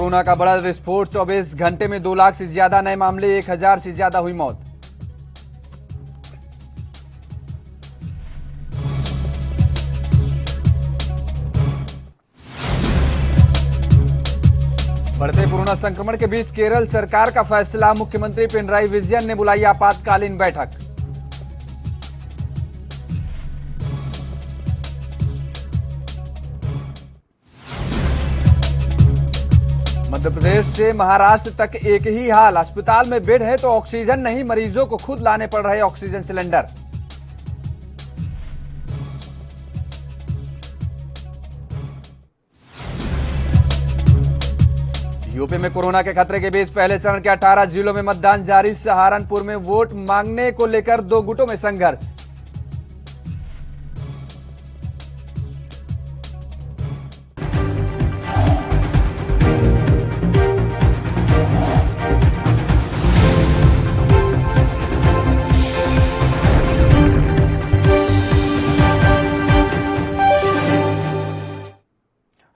Corona का बड़ा विस्फोट, 24 घंटे में 2 लाख से ज्यादा नए मामले, 1000 से ज्यादा हुई मौत। बढ़ते कोरोना संक्रमण के बीच केरल सरकार का फैसला, मुख्यमंत्री पिनराई विजयन ने बुलाई आपातकालीन बैठक। मध्य प्रदेश से महाराष्ट्र तक एक ही हाल, अस्पताल में बेड है तो ऑक्सीजन नहीं, मरीजों को खुद लाने पड़ रहे ऑक्सीजन सिलेंडर। यूपी में कोरोना के खतरे के बीच पहले चरण के 18 जिलों में मतदान जारी, सहारनपुर में वोट मांगने को लेकर 2 गुटों में संघर्ष।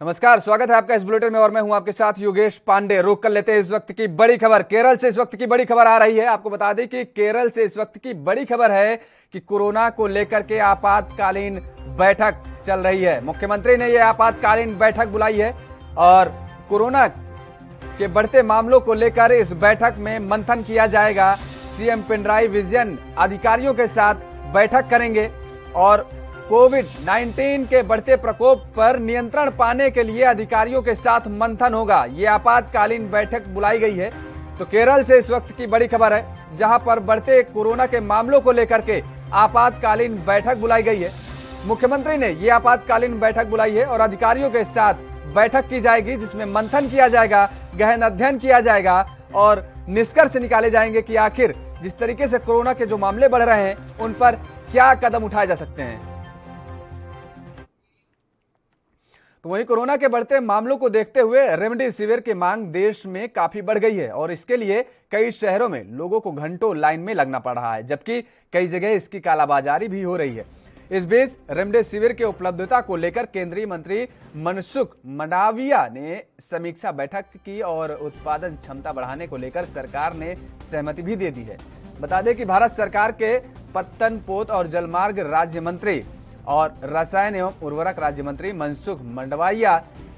नमस्कार, स्वागत है आपका इस बुलेटिन में और मैं हूं आपके साथ योगेश पांडे। रुक कर लेते हैं इस वक्त की बड़ी खबर। केरल से इस वक्त की बड़ी खबर आ रही है। आपको बता दें कि केरल से इस वक्त की बड़ी खबर है कि कोरोना को लेकर के आपातकालीन बैठक चल रही है। मुख्यमंत्री ने यह आपातकालीन बैठक बुलाई है और कोरोना के बढ़ते मामलों को लेकर इस बैठक में मंथन किया जाएगा। सीएम पिनराई विजयन अधिकारियों के साथ बैठक करेंगे और कोविड-19 के बढ़ते प्रकोप पर नियंत्रण पाने के लिए अधिकारियों के साथ मंथन होगा। ये आपातकालीन बैठक बुलाई गई है। तो केरल से इस वक्त की बड़ी खबर है, जहां पर बढ़ते कोरोना के मामलों को लेकर के आपातकालीन बैठक बुलाई गई है। मुख्यमंत्री ने ये आपातकालीन बैठक बुलाई है और अधिकारियों के साथ बैठक की जाएगी, जिसमें मंथन किया जाएगा, गहन अध्ययन किया जाएगा और निष्कर्ष निकाले जाएंगे कि आखिर जिस तरीके से कोरोना के जो मामले बढ़ रहे हैं उन पर क्या कदम उठाए जा सकते हैं। तो वहीं कोरोना के बढ़ते मामलों को देखते हुए रेमडेसिविर की मांग देश में काफी बढ़ गई है और इसके लिए कई शहरों में लोगों को घंटों लाइन में लगना पड़ रहा है, जबकि कई जगह इसकी कालाबाजारी भी हो रही है। इस बीच रेमडेसिविर की उपलब्धता को लेकर केंद्रीय मंत्री मनसुख मंडाविया ने समीक्षा बैठक की और उत्पादन क्षमता बढ़ाने को लेकर सरकार ने सहमति भी दे दी है। बता दें कि भारत सरकार के पत्तन पोत और जलमार्ग राज्य मंत्री और रसायन एवं उर्वरक राज्य मंत्री मनसुख मंडाविया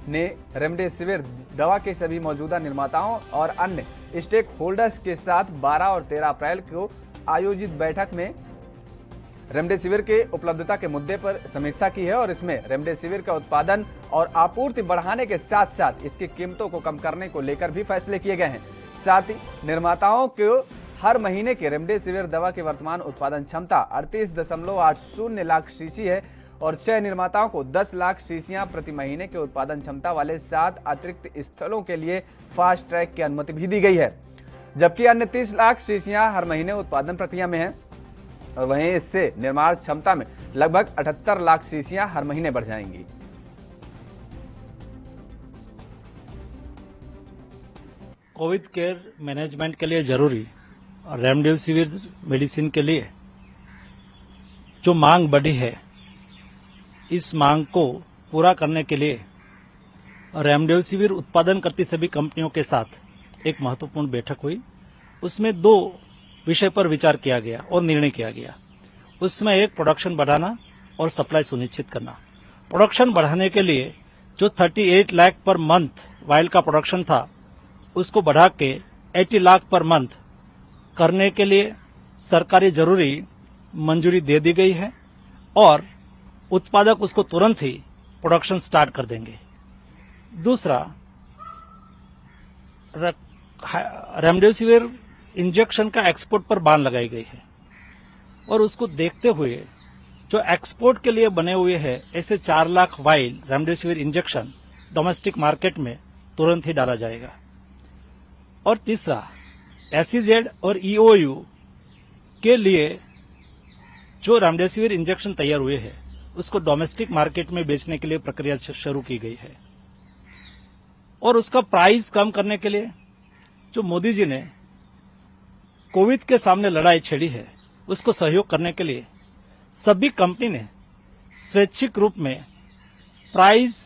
ने रेमडेसिविर दवा के सभी मौजूदा निर्माताओं और अन्य स्टेक होल्डर्स के साथ 12 और 13 अप्रैल को आयोजित बैठक में रेमडेसिविर के उपलब्धता के मुद्दे पर समीक्षा की है और इसमें रेमडेसिविर का उत्पादन और आपूर्ति बढ़ाने के साथ साथ इसकी कीमतों को कम करने को लेकर भी फैसले किए गए हैं। साथ ही निर्माताओं को हर महीने के रेमडेसिविर दवा की वर्तमान उत्पादन क्षमता 38.80 लाख शीशी है और 6 निर्माताओं को 10 लाख शीशियां प्रति महीने के उत्पादन क्षमता वाले 7 अतिरिक्त स्थलों के लिए फास्ट ट्रैक की अनुमति भी दी गई है, जबकि अन्य 30 लाख शीशियां हर महीने उत्पादन प्रक्रिया में हैं और वहीं इससे निर्माण क्षमता में लगभग 78 लाख शीशियां हर महीने बढ़ जाएंगी। कोविड केयर मैनेजमेंट के लिए जरूरी रेमडेसिविर मेडिसिन के लिए जो मांग बढ़ी है, इस मांग को पूरा करने के लिए रेमडेसिविर उत्पादन करती सभी कंपनियों के साथ एक महत्वपूर्ण बैठक हुई। उसमें 2 विषय पर विचार किया गया और निर्णय किया गया। उसमें एक प्रोडक्शन बढ़ाना और सप्लाई सुनिश्चित करना। प्रोडक्शन बढ़ाने के लिए जो 38 लाख पर मंथ वायल का प्रोडक्शन था, उसको बढ़ा के 80 लाख पर मंथ करने के लिए सरकारी जरूरी मंजूरी दे दी गई है और उत्पादक उसको तुरंत ही प्रोडक्शन स्टार्ट कर देंगे। दूसरा, रेमडेसिविर इंजेक्शन का एक्सपोर्ट पर बैन लगाई गई है और उसको देखते हुए जो एक्सपोर्ट के लिए बने हुए हैं ऐसे 4 lakh while remdesivir injection domestic market में तुरंत ही डाला जाएगा। और तीसरा, एसीजेड और ईओयू के लिए जो रेमडेसिविर इंजेक्शन तैयार हुए हैं उसको डोमेस्टिक मार्केट में बेचने के लिए प्रक्रिया शुरू की गई है और उसका प्राइस कम करने के लिए जो मोदी जी ने कोविड के सामने लड़ाई छेड़ी है, उसको सहयोग करने के लिए सभी कंपनी ने स्वैच्छिक रूप में प्राइस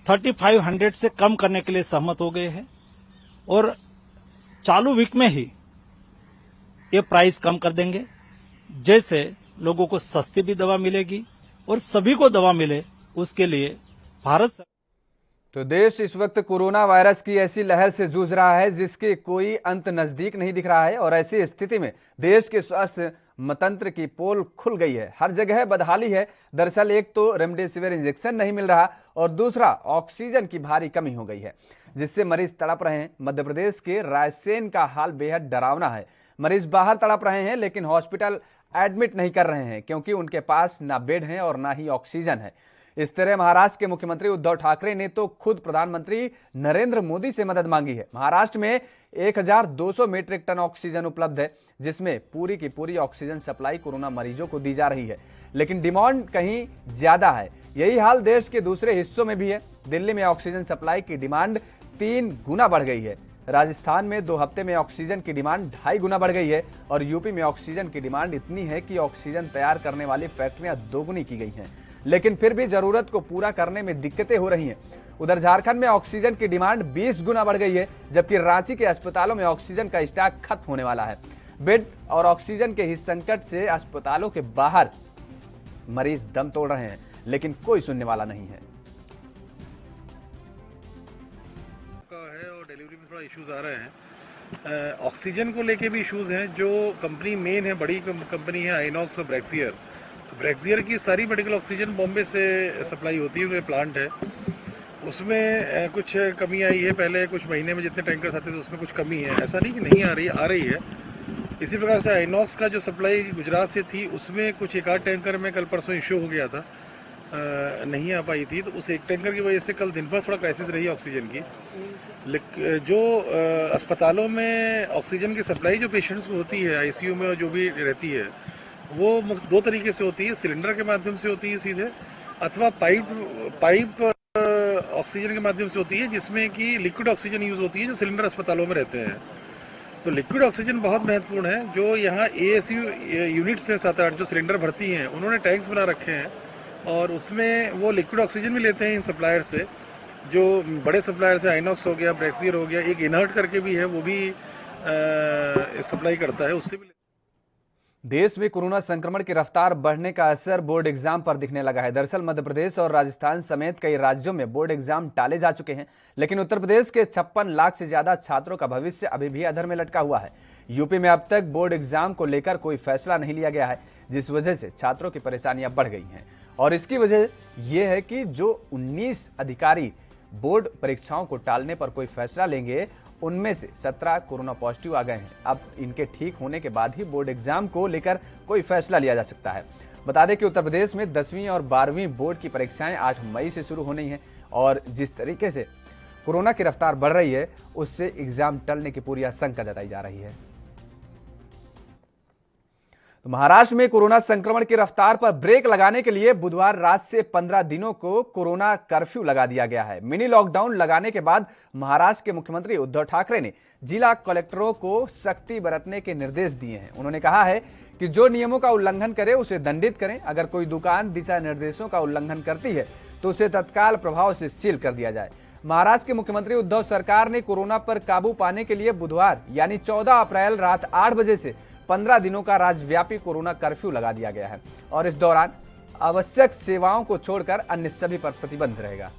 3500 से कम करने के लिए सहमत हो गए हैं और चालू वीक में ही ये प्राइस कम कर देंगे, जैसे लोगों को सस्ती भी दवा मिलेगी और सभी को दवा मिले, उसके लिए भारत तो देश इस वक्त कोरोना वायरस की ऐसी लहर से जूझ रहा है जिसके कोई अंत नजदीक नहीं दिख रहा है और ऐसी स्थिति में देश के स्वास्थ्य तंत्र की पोल खुल गई है। हर जगह बदहाली है। दरअसल एक तो रेमडेसिविर इंजेक्शन नहीं मिल रहा और दूसरा ऑक्सीजन की भारी कमी हो गई है, जिससे मरीज तड़प रहे हैं। मध्य प्रदेश के रायसेन का हाल बेहद डरावना है। मरीज बाहर तड़प रहे हैं लेकिन हॉस्पिटल एडमिट नहीं कर रहे हैं क्योंकि उनके पास ना बेड है और ना ही ऑक्सीजन है। इस तरह महाराष्ट्र के मुख्यमंत्री उद्धव ठाकरे ने तो खुद प्रधानमंत्री नरेंद्र मोदी से मदद मांगी है। महाराष्ट्र में 1200 मीट्रिक टन ऑक्सीजन उपलब्ध है, जिसमें पूरी की पूरी ऑक्सीजन सप्लाई कोरोना मरीजों को दी जा रही है, लेकिन डिमांड कहीं ज्यादा है। यही हाल देश के दूसरे हिस्सों में भी है। दिल्ली में ऑक्सीजन सप्लाई की डिमांड 3 गुना बढ़ गई है। राजस्थान में 2 हफ्ते में ऑक्सीजन की डिमांड 2.5 गुना बढ़ गई है और यूपी में ऑक्सीजन की डिमांड इतनी है कि ऑक्सीजन तैयार करने वाली फैक्ट्रियां दोगुनी की गई हैं, लेकिन फिर भी जरूरत को पूरा करने में दिक्कतें हो रही हैं। उधर झारखंड में ऑक्सीजन की डिमांड 20 गुना बढ़ गई है, जबकि रांची के अस्पतालों में ऑक्सीजन का स्टॉक खत्म होने वाला है। बेड और ऑक्सीजन के ही संकट से अस्पतालों के बाहर मरीज दम तोड़ रहे हैं, लेकिन कोई सुनने वाला नहीं है। और डिलीवरी में थोड़ा इश्यूज आ रहे हैं। ऑक्सीजन को लेके भी इश्यूज हैं। जो कंपनी मेन है, बड़ी कंपनी है आइनॉक्स और ब्रेक्सियर, तो ब्रेक्सियर की सारी मेडिकल ऑक्सीजन बॉम्बे से सप्लाई होती है, उनमें प्लांट है। उसमें कुछ कमी आई है। पहले कुछ महीने में जितने टैंकर्स आते थे उसमें कुछ कमी है, ऐसा नहीं कि नहीं आ रही है। इसी प्रकार से आइनॉक्स का जो सप्लाई गुजरात से थी उसमें कुछ एक आध टैंकर में कल परसों इश्यू हो गया था, नहीं आ पाई थी, तो उस एक टैंकर की वजह से कल दिन भर थोड़ा क्राइसिस रही ऑक्सीजन की। जो अस्पतालों में ऑक्सीजन की सप्लाई जो पेशेंट्स को होती है आईसीयू में और जो भी रहती है, वो 2 तरीके से होती है। सिलेंडर के माध्यम से होती है सीधे, अथवा पाइप ऑक्सीजन के माध्यम से होती है, जिसमें कि लिक्विड ऑक्सीजन यूज होती है जो सिलेंडर अस्पतालों में रहते हैं। तो लिक्विड ऑक्सीजन बहुत महत्वपूर्ण है। जो यहाँ एएसयू यूनिट्स हैं 7-8 जो सिलेंडर भरती हैं, उन्होंने टैंक्स बना रखे हैं और उसमें वो लिक्विड ऑक्सीजन भी लेते हैं इन सप्लायर से। जो बड़े सप्लायर से आइनॉक्स हो गया, ब्रेक्सियर हो गया, एक इनर्ट करके भी है, वो भी सप्लाई करता है, उससे भी। देश में कोरोना संक्रमण की रफ्तार बढ़ने का असर बोर्ड एग्जाम पर दिखने लगा है। दरअसल मध्य प्रदेश और राजस्थान समेत कई राज्यों में बोर्ड एग्जाम टाले जा चुके हैं, लेकिन उत्तर प्रदेश के 56 लाख से ज्यादा छात्रों का भविष्य अभी भी अधर में लटका हुआ है। यूपी में अब तक बोर्ड एग्जाम को लेकर कोई फैसला नहीं लिया गया है, जिस वजह से छात्रों की परेशानियां बढ़ गई हैं। और इसकी वजह यह है कि जो 19 अधिकारी बोर्ड परीक्षाओं को टालने पर कोई फैसला लेंगे, उनमें से 17 कोरोना पॉजिटिव आ गए हैं। अब इनके ठीक होने के बाद ही बोर्ड एग्जाम को लेकर कोई फैसला लिया जा सकता है। बता दें कि उत्तर प्रदेश में 10वीं और 12वीं बोर्ड की परीक्षाएं 8 मई से शुरू होनी है और जिस तरीके से कोरोना की रफ्तार बढ़ रही है, उससे एग्जाम टलने की पूरी आशंका जताई जा रही है। तो महाराष्ट्र में कोरोना संक्रमण की रफ्तार पर ब्रेक लगाने के लिए बुधवार रात से 15 दिनों को कोरोना कर्फ्यू लगा दिया गया है। मिनी लॉकडाउन लगाने के बाद महाराष्ट्र के मुख्यमंत्री उद्धव ठाकरे ने जिला कलेक्टरों को सख्ती बरतने के निर्देश दिए हैं। उन्होंने कहा है कि जो नियमों का उल्लंघन करे उसे दंडित करें। अगर कोई दुकान दिशा निर्देशों का उल्लंघन करती है तो उसे तत्काल प्रभाव से सील कर दिया जाए। महाराष्ट्र के मुख्यमंत्री उद्धव सरकार ने कोरोना पर काबू पाने के लिए बुधवार यानी 14 अप्रैल रात 8 बजे से 15 दिनों का राज्यव्यापी कोरोना कर्फ्यू लगा दिया गया है और इस दौरान आवश्यक सेवाओं को छोड़कर अन्य सभी पर प्रतिबंध रहेगा।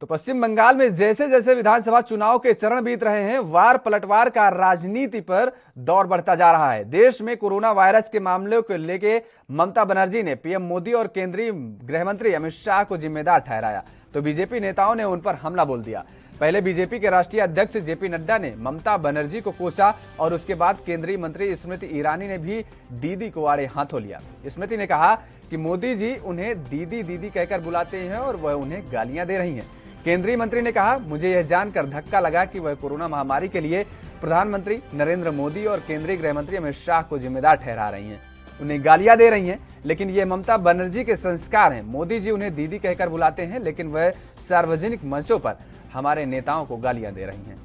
तो पश्चिम बंगाल में जैसे जैसे विधानसभा चुनाव के चरण बीत रहे हैं, वार पलटवार का राजनीति पर दौर बढ़ता जा रहा है। देश में कोरोना वायरस के मामलों को लेकर ममता बनर्जी ने पीएम मोदी और केंद्रीय गृह मंत्री अमित शाह को जिम्मेदार ठहराया, तो बीजेपी नेताओं ने उन पर हमला बोल दिया। पहले बीजेपी के राष्ट्रीय अध्यक्ष जेपी नड्डा ने ममता बनर्जी को कोसा और उसके बाद केंद्रीय मंत्री स्मृति ईरानी ने भी दीदी को आड़े हाथों लिया। स्मृति ने कहा कि मोदी जी उन्हें दीदी दीदी कहकर बुलाते हैं और वह उन्हें गालियां दे रही हैं। केंद्रीय मंत्री ने कहा, मुझे यह जानकर धक्का लगा कि वह कोरोना महामारी के लिए प्रधानमंत्री नरेंद्र मोदी और केंद्रीय गृह मंत्री अमित शाह को जिम्मेदार ठहरा रही हैं, उन्हें गालियां दे रही हैं। लेकिन ये ममता बनर्जी के संस्कार हैं। मोदी जी उन्हें दीदी कहकर बुलाते हैं, लेकिन वह सार्वजनिक मंचों पर हमारे नेताओं को गालियां दे रही हैं।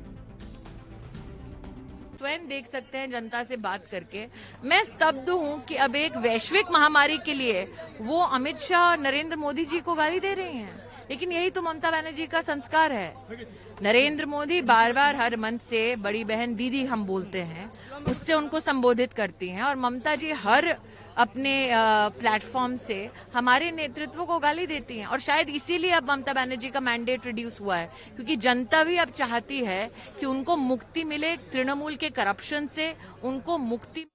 स्वयं देख सकते हैं जनता से बात करके। मैं स्तब्ध हूं कि अब एक वैश्विक महामारी के लिए वो अमित शाह और नरेंद्र मोदी जी को गाली दे रहे हैं। लेकिन यही तो ममता बनर्जी का संस्कार है। नरेंद्र मोदी बार बार हर मंच से बड़ी बहन दीदी हम बोलते हैं, उससे उनको संबोधित करती हैं, और ममता जी हर अपने प्लेटफॉर्म से हमारे नेतृत्व को गाली देती हैं। और शायद इसीलिए अब ममता बनर्जी का मैंडेट रिड्यूस हुआ है, क्योंकि जनता भी अब चाहती है कि उनको मुक्ति मिले तृणमूल के करप्शन से, उनको मुक्ति।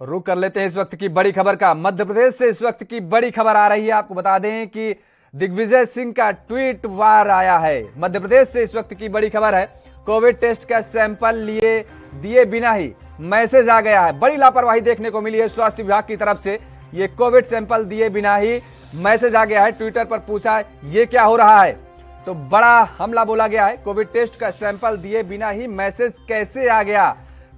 रुक कर लेते हैं इस वक्त की बड़ी खबर का। मध्य प्रदेश से इस वक्त की बड़ी खबर आ रही है। आपको बता दें कि दिग्विजय सिंह का ट्वीट वार आया है। मध्य प्रदेश से इस वक्त की बड़ी खबर है। कोविड टेस्ट का सैंपल दिए बिना ही मैसेज आ गया है। बड़ी लापरवाही देखने को मिली है स्वास्थ्य विभाग की तरफ से। ये कोविड सैंपल दिए बिना ही मैसेज आ गया है। ट्विटर पर पूछा ये क्या हो रहा है, तो बड़ा हमला बोला गया है। कोविड टेस्ट का सैंपल दिए बिना ही मैसेज कैसे आ गया,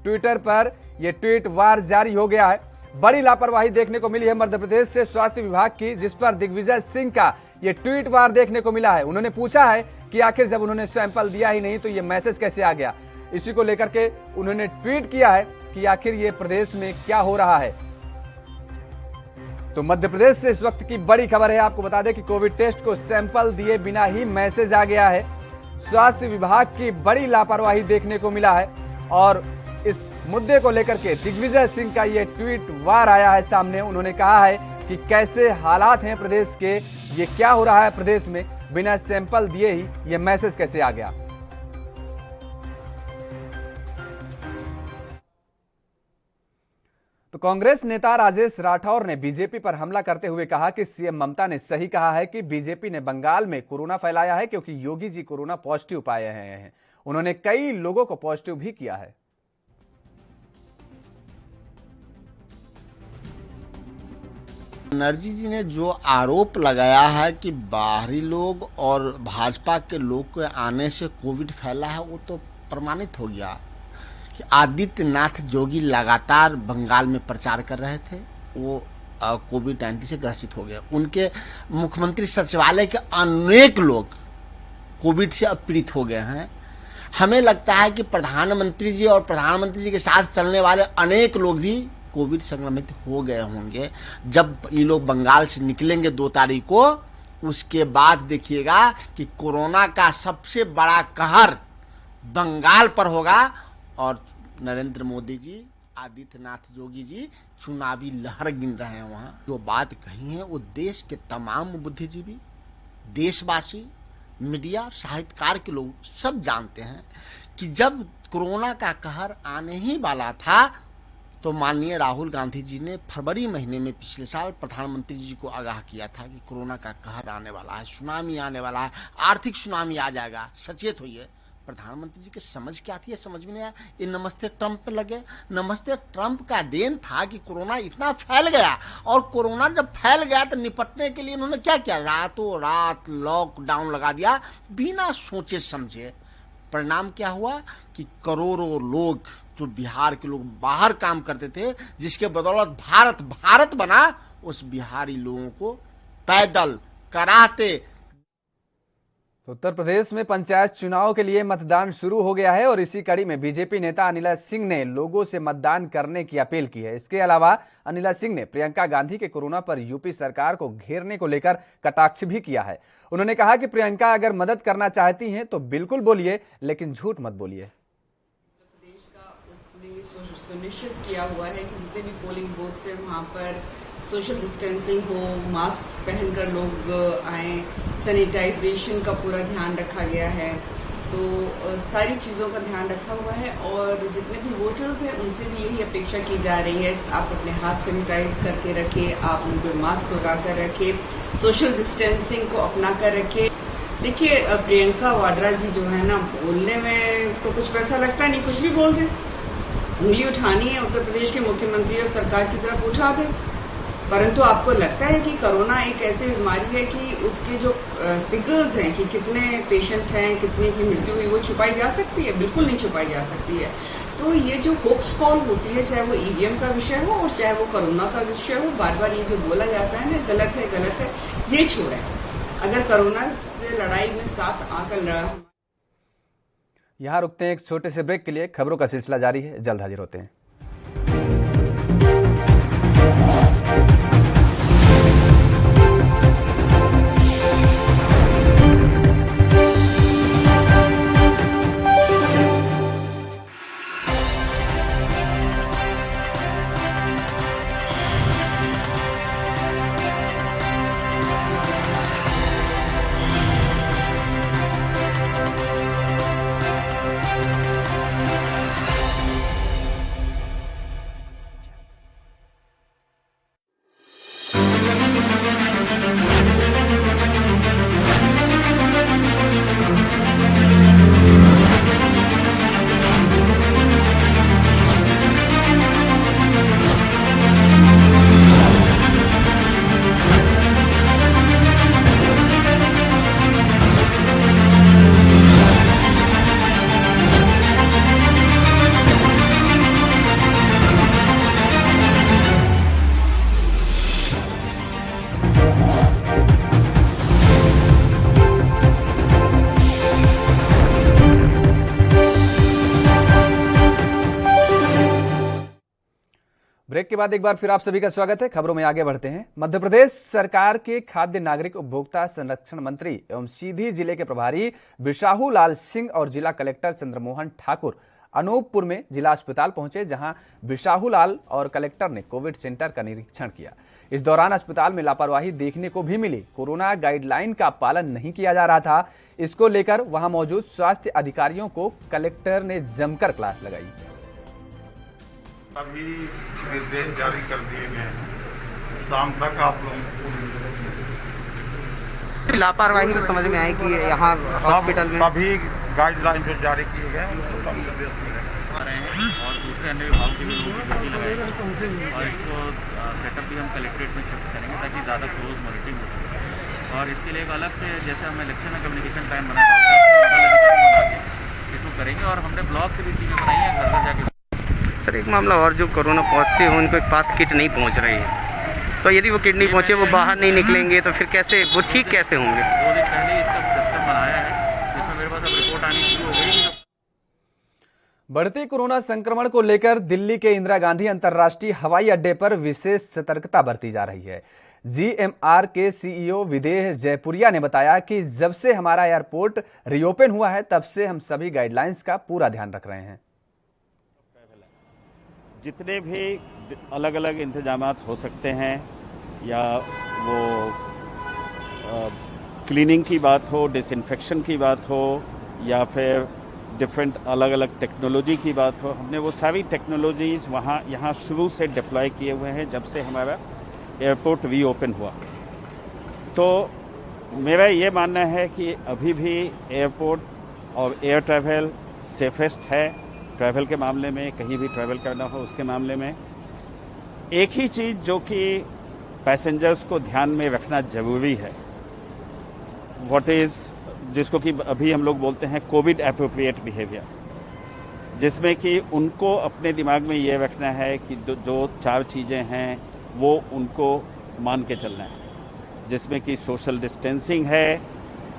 ट्विटर पर यह ट्वीट वार जारी हो गया है। बड़ी लापरवाही देखने को मिली है मध्य प्रदेश से स्वास्थ्य विभाग की, जिस पर दिग्विजय सिंह का यह ट्वीट वार देखने को मिला है। उन्होंने पूछा है कि आखिर जब उन्होंने सैंपल दिया ही नहीं तो ये मैसेज कैसे आ गया। इसी को लेकर के उन्होंने ट्वीट किया है कि आखिर ये प्रदेश में क्या हो रहा है। तो मध्य प्रदेश से इस वक्त की बड़ी खबर है। आपको बता दें कि कोविड टेस्ट को सैंपल दिए बिना ही मैसेज आ गया है। स्वास्थ्य विभाग की बड़ी लापरवाही देखने को मिला है और इस मुद्दे को लेकर के दिग्विजय सिंह का ये ट्वीट वार आया है सामने। उन्होंने कहा है कि कैसे हालात हैं प्रदेश के, ये क्या हो रहा है प्रदेश में, बिना सैंपल दिए ही ये मैसेज कैसे आ गया। तो कांग्रेस नेता राजेश राठौर ने बीजेपी पर हमला करते हुए कहा कि सीएम ममता ने सही कहा है कि बीजेपी ने बंगाल में कोरोना फैलाया है, क्योंकि योगी जी कोरोना पॉजिटिव पाए हैं। उन्होंने कई लोगों को पॉजिटिव भी किया है। बनर्जी जी ने जो आरोप लगाया है कि बाहरी लोग और भाजपा के लोग के आने से कोविड फैला है, वो तो प्रमाणित हो गया कि आदित्यनाथ जोगी लगातार बंगाल में प्रचार कर रहे थे, वो कोविड-19 से ग्रसित हो गए। उनके मुख्यमंत्री सचिवालय के अनेक लोग कोविड से अब पीड़ित हो गए हैं। हमें लगता है कि प्रधानमंत्री जी और प्रधानमंत्री जी के साथ चलने वाले अनेक लोग भी कोविड संक्रमित हो गए होंगे। जब ये लोग बंगाल से निकलेंगे 2 तारीख को, उसके बाद देखिएगा कि कोरोना का सबसे बड़ा कहर बंगाल पर होगा और नरेंद्र मोदी जी, आदित्यनाथ जोगी जी चुनावी लहर गिन रहे हैं। वहाँ जो बात कही है वो देश के तमाम बुद्धिजीवी, देशवासी, मीडिया, साहित्यकार के लोग सब जानते हैं कि जब कोरोना का कहर आने ही वाला था तो माननीय राहुल गांधी जी ने फरवरी महीने में पिछले साल प्रधानमंत्री जी को आगाह किया था कि कोरोना का कहर आने वाला है, सुनामी आने वाला है, आर्थिक सुनामी आ जाएगा, सचेत होइए। प्रधानमंत्री जी की समझ क्या थी, समझ में नहीं आया। ये नमस्ते ट्रंप पे लगे। नमस्ते ट्रंप का देन था कि कोरोना इतना फैल गया, और कोरोना जब फैल गया तो निपटने के लिए उन्होंने क्या किया, रातों रात लॉकडाउन लगा दिया बिना सोचे समझे। परिणाम क्या हुआ कि करोड़ों लोग, जो बिहार के लोग बाहर काम करते थे, जिसके बदौलत भारत बना, उस बिहारी लोगों को पैदल कराते। तो उत्तर प्रदेश में पंचायत चुनाव के लिए मतदान शुरू हो गया है और इसी कड़ी में बीजेपी नेता अनिला सिंह ने लोगों से मतदान करने की अपील की है। इसके अलावा अनिला सिंह ने प्रियंका गांधी के कोरोना पर यूपी सरकार को घेरने को लेकर कटाक्ष भी किया है। उन्होंने कहा कि प्रियंका अगर मदद करना चाहती हैं तो बिल्कुल बोलिए, लेकिन झूठ मत बोलिए। सुनिश्चित किया हुआ है कि जितने भी पोलिंग बूथ है वहाँ पर सोशल डिस्टेंसिंग हो, मास्क पहनकर लोग आए, सैनिटाइजेशन का पूरा ध्यान रखा गया है। तो सारी चीज़ों का ध्यान रखा हुआ है और जितने भी वोटर्स हैं उनसे भी यही अपेक्षा की जा रही है, आप अपने हाथ सैनिटाइज करके रखें, आप उनको मास्क लगा कर रखें, सोशल डिस्टेंसिंग को अपना कर रखें। देखिए, प्रियंका वाड्रा जी जो है ना, बोलने में तो कुछ वैसा लगता नहीं, कुछ भी बोल रहे, उंगली उठानी है उत्तर प्रदेश के मुख्यमंत्री और सरकार की तरफ उठा दे। परंतु आपको लगता है कि कोरोना एक ऐसी बीमारी है कि उसके जो फिगर्स हैं कि कितने पेशेंट हैं, कितने की मृत्यु हुई, वो छुपाई जा सकती है? बिल्कुल नहीं छुपाई जा सकती है। तो ये जो होक्स कॉल होती है, चाहे वो ईवीएम का विषय हो और चाहे वो कोरोना का विषय हो, बार बार ये जो बोला जाता है ना, गलत है, ये छोड़ें। अगर कोरोना से लड़ाई में साथ आकर लड़ा। यहां रुकते हैं एक छोटे से ब्रेक के लिए। खबरों का सिलसिला जारी है, जल्द हाजिर होते हैं। ब्रेक के बाद एक बार फिर आप सभी का स्वागत है। खबरों में आगे बढ़ते हैं। मध्य प्रदेश सरकार के खाद्य नागरिक उपभोक्ता संरक्षण मंत्री एवं सीधी जिले के प्रभारी बिशाहू लाल सिंह और जिला कलेक्टर चंद्रमोहन ठाकुर अनूपपुर में जिला अस्पताल पहुंचे, जहां बिशाहू लाल और कलेक्टर ने कोविड सेंटर का निरीक्षण किया। इस दौरान अस्पताल में लापरवाही देखने को भी मिली। कोरोना गाइडलाइन का पालन नहीं किया जा रहा था। इसको लेकर वहां मौजूद स्वास्थ्य अधिकारियों को कलेक्टर ने जमकर क्लास लगाई। अभी निर्देश जारी कर दिए गए हैं, शाम तक आप लोगों को लापरवाही तो समझ में आई कि यहाँ हॉस्पिटल में अभी गाइडलाइन जो जारी किए गए हैं आ रहे हैं और दूसरे अन्य विभागों के भी लोग ड्यूटी लगाएंगे और इसको सेटअप भी हम कलेक्ट्रेट में शिफ्ट करेंगे ताकि ज़्यादा क्लोज मॉनिटरिंग हो सके। और इसके लिए एक अलग से जैसे हम इलेक्शन में कम्युनिकेशन प्लान बनाया इसको करेंगे और हमने ब्लॉक से भी चीज़ें बनाई हैं घर घर जाके। सर एक मामला और, जो कोरोना पॉजिटिव है उनके पास किट नहीं पहुंच रही है, तो यदि वो किट नहीं पहुंचे वो बाहर नहीं निकलेंगे तो फिर कैसे वो ठीक कैसे होंगे? 2 दिन पहले इसका सिस्टम बनाया है जिसमें मेरे पास अब रिपोर्ट आनी शुरू हो गई। बढ़ते कोरोना संक्रमण को लेकर दिल्ली के इंदिरा गांधी अंतर्राष्ट्रीय हवाई अड्डे पर विशेष सतर्कता बरती जा रही है। GMR के CEO विदेह जयपुरिया ने बताया कि जब से हमारा एयरपोर्ट रीओपन हुआ है तब से हम सभी गाइडलाइंस का पूरा ध्यान रख रहे हैं। जितने भी अलग अलग इंतजामात हो सकते हैं, या वो क्लीनिंग की बात हो, डिसइंफेक्शन की बात हो, या फिर डिफरेंट अलग अलग टेक्नोलॉजी की बात हो, हमने वो सारी टेक्नोलॉजीज़ यहाँ शुरू से डिप्लॉय किए हुए हैं जब से हमारा एयरपोर्ट रीओपन हुआ। तो मेरा ये मानना है कि अभी भी एयरपोर्ट और एयर ट्रैवल सेफेस्ट है। ट्रैवल के मामले में, कहीं भी ट्रैवल करना हो उसके मामले में एक ही चीज़ जो कि पैसेंजर्स को ध्यान में रखना जरूरी है, जिसको कि अभी हम लोग बोलते हैं कोविड एप्रोप्रिएट बिहेवियर, जिसमें कि उनको अपने दिमाग में ये रखना है कि जो 4 चीज़ें हैं वो उनको मान के चलना है, जिसमें कि सोशल डिस्टेंसिंग है,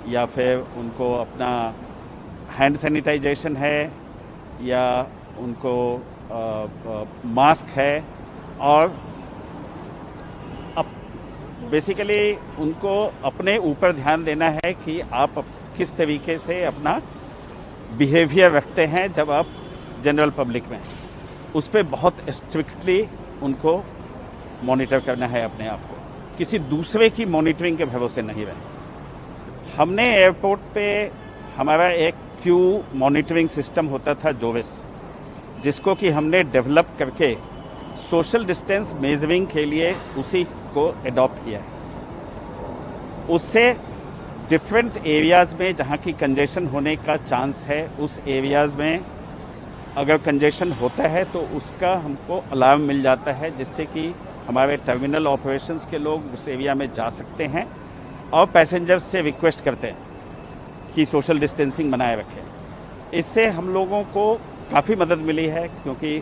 या फिर उनको अपना हैंड सैनिटाइजेशन है, या उनको मास्क है, और बेसिकली उनको अपने ऊपर ध्यान देना है कि आप किस तरीके से अपना बिहेवियर रखते हैं जब आप जनरल पब्लिक में, उस पर बहुत स्ट्रिक्टली उनको मॉनिटर करना है अपने आप को, किसी दूसरे की मॉनिटरिंग के भरोसे नहीं रहे। हमने एयरपोर्ट पे हमारा एक क्यू मॉनिटरिंग सिस्टम होता था जोविस, जिसको कि हमने डेवलप करके सोशल डिस्टेंस मेजरिंग के लिए उसी को अडॉप्ट किया है। उससे डिफरेंट एरियाज़ में जहाँ की कंजेशन होने का चांस है, उस एरियाज़ में अगर कंजेशन होता है तो उसका हमको अलार्म मिल जाता है, जिससे कि हमारे टर्मिनल ऑपरेशंस के लोग उस एरिया में जा सकते हैं और पैसेंजर्स से रिक्वेस्ट करते हैं कि सोशल डिस्टेंसिंग बनाए रखें। इससे हम लोगों को काफ़ी मदद मिली है, क्योंकि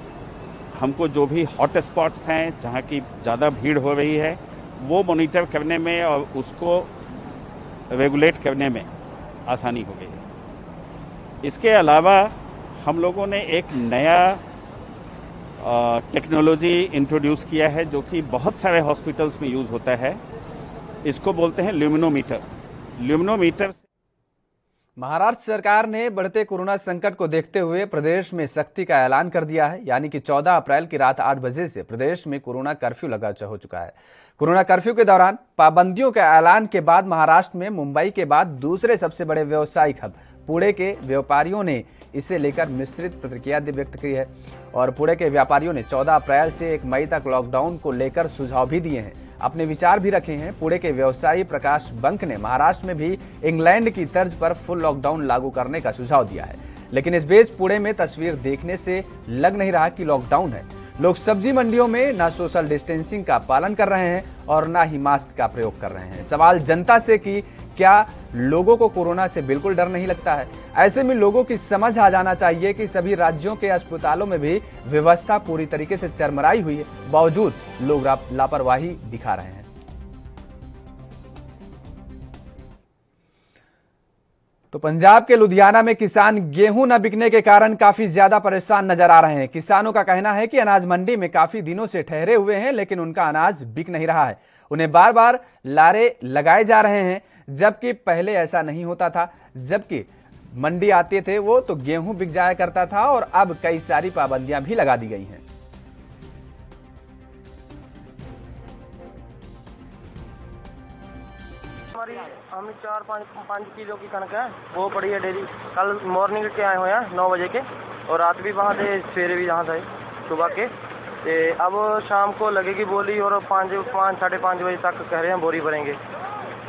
हमको जो भी हॉट स्पॉट्स हैं जहाँ की ज़्यादा भीड़ हो रही है वो मॉनिटर करने में और उसको रेगुलेट करने में आसानी हो गई है। इसके अलावा हम लोगों ने एक नया टेक्नोलॉजी इंट्रोड्यूस किया है जो कि बहुत सारे हॉस्पिटल्स में यूज़ होता है। इसको बोलते हैं ल्यूमिनोमीटर। ल्यूमिनोमीटर महाराष्ट्र सरकार ने बढ़ते कोरोना संकट को देखते हुए प्रदेश में सख्ती का ऐलान कर दिया है, यानी कि 14 अप्रैल की रात 8 बजे से प्रदेश में कोरोना कर्फ्यू लगा हो चुका है। कोरोना कर्फ्यू के दौरान पाबंदियों के ऐलान के बाद महाराष्ट्र में मुंबई के बाद दूसरे सबसे बड़े व्यावसायिक हब पुणे के व्यापारियों ने इसे लेकर मिश्रित प्रतिक्रिया व्यक्त की है और पुणे के व्यापारियों ने 14 अप्रैल से 1 मई तक लॉकडाउन को लेकर सुझाव भी दिए हैं, अपने विचार भी रखे हैं। पुणे के व्यवसायी प्रकाश बंक ने महाराष्ट्र में भी इंग्लैंड की तर्ज पर फुल लॉकडाउन लागू करने का सुझाव दिया है, लेकिन इस बीच पुणे में तस्वीर देखने से लग नहीं रहा कि लॉकडाउन है। लोग सब्जी मंडियों में न सोशल डिस्टेंसिंग का पालन कर रहे हैं और न ही मास्क का प्रयोग कर रहे हैं। सवाल जनता से कि क्या लोगों को कोरोना से बिल्कुल डर नहीं लगता है? ऐसे में लोगों की समझ आ जाना चाहिए कि सभी राज्यों के अस्पतालों में भी व्यवस्था पूरी तरीके से चरमराई हुई है, बावजूद लोग लापरवाही दिखा रहे हैं। तो पंजाब के लुधियाना में किसान गेहूं न बिकने के कारण काफी ज्यादा परेशान नजर आ रहे हैं। किसानों का कहना है कि अनाज मंडी में काफी दिनों से ठहरे हुए हैं, लेकिन उनका अनाज बिक नहीं रहा है। उन्हें बार बार लारे लगाए जा रहे हैं, जबकि पहले ऐसा नहीं होता था। जबकि मंडी आते थे वो तो गेहूं बिक जाया करता था और अब कई सारी पाबंदियां भी लगा दी गई हैं। हमें 4-5 किलो की कणक है, वो पड़ी है डेरी। कल मॉर्निंग के आए हुए हैं 9 बजे के, और रात भी वहाँ थे, सवेरे भी यहाँ थे सुबह के। अब शाम को लगेगी बोली, और 5-5:30 बजे तक कह रहे हैं बोरी भरेंगे।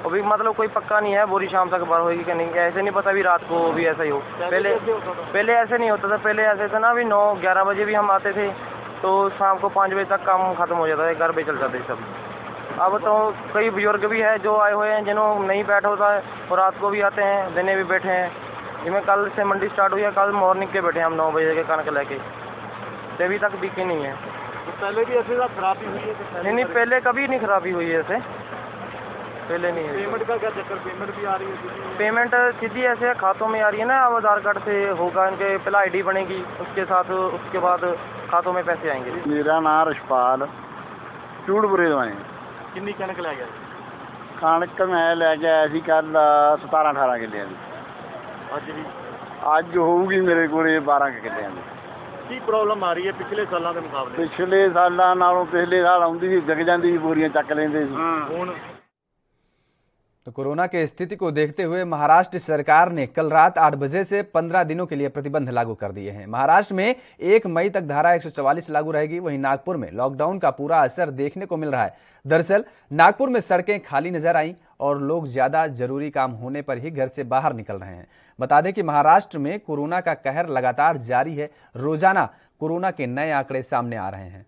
अभी मतलब कोई पक्का नहीं है बोरी शाम तक भर होगी कि नहीं, ऐसे नहीं पता। भी रात को भी ऐसा ही हो। पहले ऐसे नहीं होता था। पहले ऐसे था ना, अभी 9-11 बजे भी हम आते थे तो शाम को 5 बजे तक काम खत्म हो जाता है, घर पे चल जाते सब। अब तो कई बुजुर्ग भी है जो आए हुए हैं, जिन्होंने नहीं बैठा होता है, और रात को भी आते हैं, दिने भी बैठे हैं। जिसमें कल से मंडी स्टार्ट हुई है, कल मॉर्निंग के बैठे हम 9 बजे के कणक लेके, तो अभी तक बिकी नहीं है। तो पहले भी ऐसे खराबी हुई है? नहीं, पहले कभी नहीं खराबी हुई है ऐसे, पहले नहीं है। पेमेंट का क्या चक्कर? पेमेंट भी आ रही है? पेमेंट सीधी ऐसे खातों में आ रही है ना। अब आधार कार्ड से होगा, इनके पहले ID बनेगी, उसके साथ उसके बाद खातों में पैसे आएंगे। मेरा नाम रशपाल चूड़पुरे तो है। कितनी कणक लै गया? कणक मैं लैके आया सी कल 17-18 किले की। अज होगी मेरे को 12 किले की। प्रॉब्लम आ रही है पिछले सालों के मुकाबले? पिछले सालों नालों पिछले साल आउंदी सी, जग जांदी सी, बोरियां चक लेंदे सी। हुण तो कोरोना की स्थिति को देखते हुए महाराष्ट्र सरकार ने कल रात 8 बजे से 15 दिनों के लिए प्रतिबंध लागू कर दिए हैं। महाराष्ट्र में 1 मई तक धारा 144 लागू रहेगी। वहीं नागपुर में लॉकडाउन का पूरा असर देखने को मिल रहा है। दरअसल नागपुर में सड़कें खाली नजर आईं और लोग ज्यादा जरूरी काम होने पर ही घर से बाहर निकल रहे हैं। बता दें कि महाराष्ट्र में कोरोना का कहर लगातार जारी है। रोजाना कोरोना के नए आंकड़े सामने आ रहे हैं।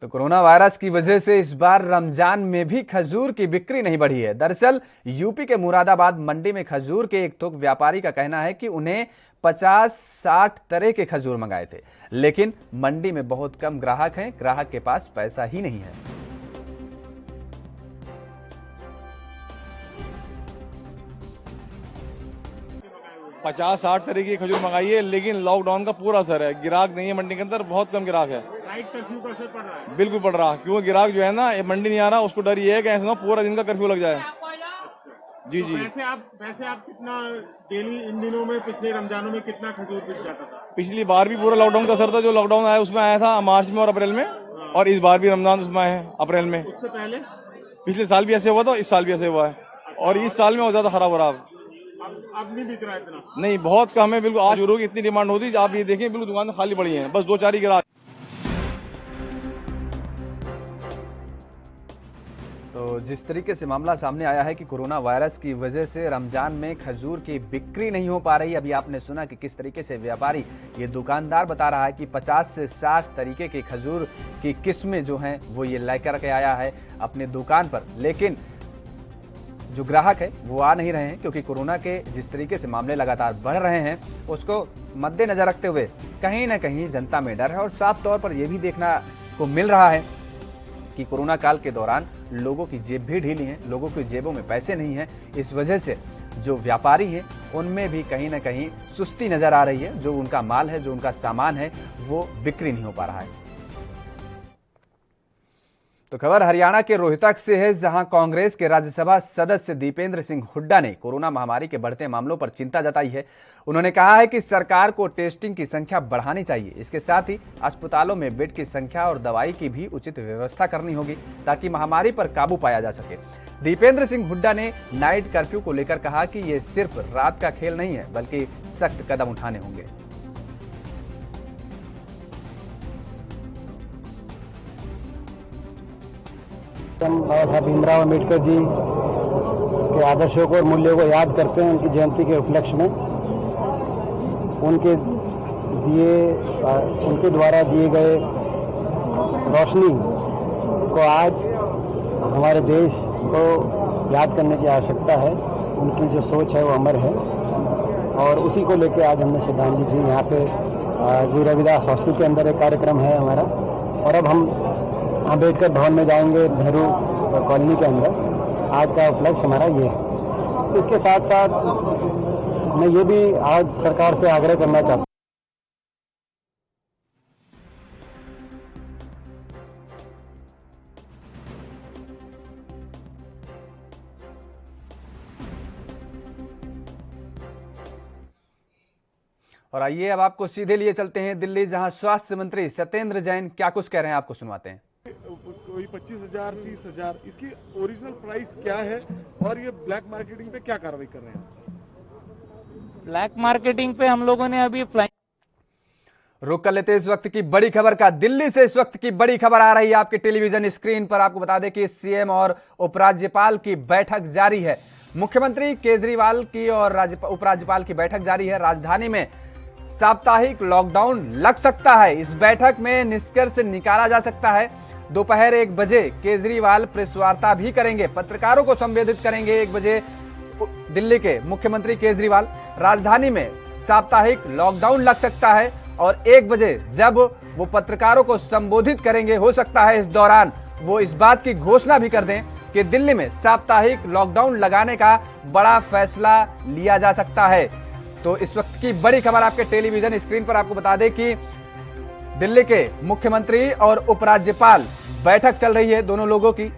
तो कोरोना वायरस की वजह से इस बार रमजान में भी खजूर की बिक्री नहीं बढ़ी है। दरअसल यूपी के मुरादाबाद मंडी में खजूर के एक थोक व्यापारी का कहना है कि उन्हें 50-60 तरह के खजूर मंगाए थे, लेकिन मंडी में बहुत कम ग्राहक हैं। ग्राहक के पास पैसा ही नहीं है। 50-60 तरह की खजूर मंगाई है, लेकिन लॉकडाउन का पूरा असर है। ग्राहक नहीं है मंडी के अंदर, बहुत कम ग्राहक है। नाइट कर्फ्यू का असर पड़ रहा है? बिल्कुल पड़ रहा है, क्योंकि ग्राहक जो है ना मंडी नहीं आ रहा, उसको डर ये है कि ऐसा ना पूरा दिन का कर्फ्यू लग जाए। जी जी। वैसे आप कितना डेली इन दिनों में, पिछले रमजानों में कितना खजूर बिक जाता था? पिछली बार भी पूरा लॉकडाउन का असर था। जो लॉकडाउन आया उसमें आया था मार्च में और अप्रैल में, और इस बार भी रमजान उसमें आया है अप्रैल में। उससे पहले पिछले साल भी ऐसे हुआ था, इस साल भी ऐसे हुआ है, और इस साल में और ज्यादा खराब हो रहा है। अब नहीं बिक रहा इतना? नहीं, बहुत कम है। बिल्कुल आज खजूरों की इतनी डिमांड होती, आप ये देखें बिल्कुल दुकान खाली पड़ी है, बस 2-4 ही ग्राहक। तो जिस तरीके से मामला सामने आया है कि कोरोना वायरस की वजह से रमजान में खजूर की बिक्री नहीं हो पा रही। अभी आपने सुना कि किस तरीके से व्यापारी, ये दुकानदार बता रहा है कि 50 से 60 तरीके की खजूर की किस्में जो हैं वो ये लेकर के आया है अपने दुकान पर, लेकिन जो ग्राहक है वो आ नहीं रहे हैं, क्योंकि कोरोना के जिस तरीके से मामले लगातार बढ़ रहे हैं उसको मद्देनजर रखते हुए कहीं ना कहीं जनता में डर है। और साफ तौर पर यह भी देखना को मिल रहा है कि कोरोना काल के दौरान लोगों की जेब भी ढीली है, लोगों की जेबों में पैसे नहीं हैं। इस वजह से जो व्यापारी हैं उनमें भी कहीं ना कहीं सुस्ती नजर आ रही है। जो उनका माल है, जो उनका सामान है, वो बिक्री नहीं हो पा रहा है। तो खबर हरियाणा के रोहतक से है, जहां कांग्रेस के राज्यसभा सदस्य दीपेंद्र सिंह हुड्डा ने कोरोना महामारी के बढ़ते मामलों पर चिंता जताई है। उन्होंने कहा है कि सरकार को टेस्टिंग की संख्या बढ़ानी चाहिए। इसके साथ ही अस्पतालों में बेड की संख्या और दवाई की भी उचित व्यवस्था करनी होगी, ताकि महामारी पर काबू पाया जा सके। दीपेंद्र सिंह हुड्डा ने नाइट कर्फ्यू को लेकर कहा कि ये सिर्फ रात का खेल नहीं है, बल्कि सख्त कदम उठाने होंगे। हम बाबा साहब भीमराव अम्बेडकर जी के आदर्शों को और मूल्यों को याद करते हैं। उनकी जयंती के उपलक्ष्य में उनके द्वारा दिए गए रोशनी को आज हमारे देश को याद करने की आवश्यकता है। उनकी जो सोच है वो अमर है, और उसी को लेकर आज हमने श्रद्धांजलि दी। यहाँ पे गुरु रविदास हॉस्टल के अंदर एक कार्यक्रम है हमारा, और अब हम अम्बेडकर भवन में जाएंगे नेहरू कॉलोनी के अंदर। आज का उपलक्ष्य हमारा ये है। इसके साथ साथ मैं ये भी आज सरकार से आग्रह करना चाहता हूँ। और आइए अब आपको सीधे लिए चलते हैं दिल्ली, जहां स्वास्थ्य मंत्री सत्येंद्र जैन क्या कुछ कह रहे हैं आपको सुनवाते हैं। कोई 25,000 30,000 इसकी ओरिजिनल प्राइस क्या है और ये ब्लैक मार्केटिंग पे क्या कार्रवाई कर रहे हैं? ब्लैक मार्केटिंग पे हम लोगों ने अभी रुक कर लेते इस वक्त की बड़ी खबर का। दिल्ली से इस वक्त की बड़ी खबर आ रही है आपके टेलीविजन स्क्रीन पर। आपको बता दें कि सीएम और उपराज्यपाल की बैठक जारी है। मुख्यमंत्री केजरीवाल की और उपराज्यपाल की बैठक जारी है। राजधानी में साप्ताहिक लॉकडाउन लग सकता है। इस बैठक में निष्कर्ष निकाला जा सकता है। दोपहर 1 बजे केजरीवाल प्रेस वार्ता भी करेंगे, पत्रकारों को संबोधित करेंगे। 1 बजे दिल्ली के मुख्यमंत्री केजरीवाल। राजधानी में साप्ताहिक लॉकडाउन लग सकता है और 1 बजे जब वो पत्रकारों को संबोधित करेंगे, हो सकता है इस दौरान वो इस बात की घोषणा भी कर दें कि दिल्ली में साप्ताहिक लॉकडाउन लगाने का बड़ा फैसला लिया जा सकता है। तो इस वक्त की बड़ी खबर आपके टेलीविजन स्क्रीन पर। आपको बता दें कि दिल्ली के मुख्यमंत्री और उपराज्यपाल बैठक चल रही है दोनों लोगों की।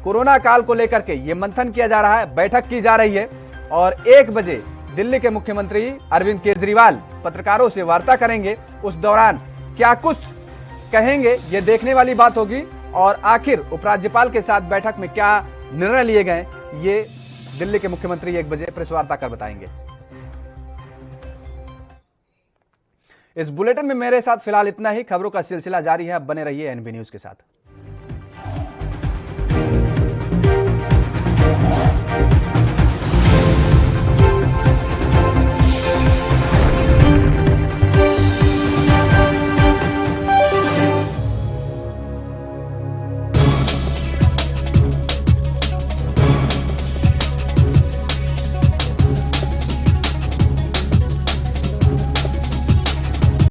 कोरोना काल को लेकर के ये मंथन किया जा रहा है, बैठक की जा रही है और 1 बजे दिल्ली के मुख्यमंत्री अरविंद केजरीवाल पत्रकारों से वार्ता करेंगे। उस दौरान क्या कुछ कहेंगे ये देखने वाली बात होगी और आखिर उपराज्यपाल के साथ बैठक में क्या निर्णय लिए गए ये दिल्ली के मुख्यमंत्री 1 बजे प्रेस वार्ता कर बताएंगे। इस बुलेटिन में मेरे साथ फिलहाल इतना ही। खबरों का सिलसिला जारी है, अब बने रहिए एनबी न्यूज के साथ।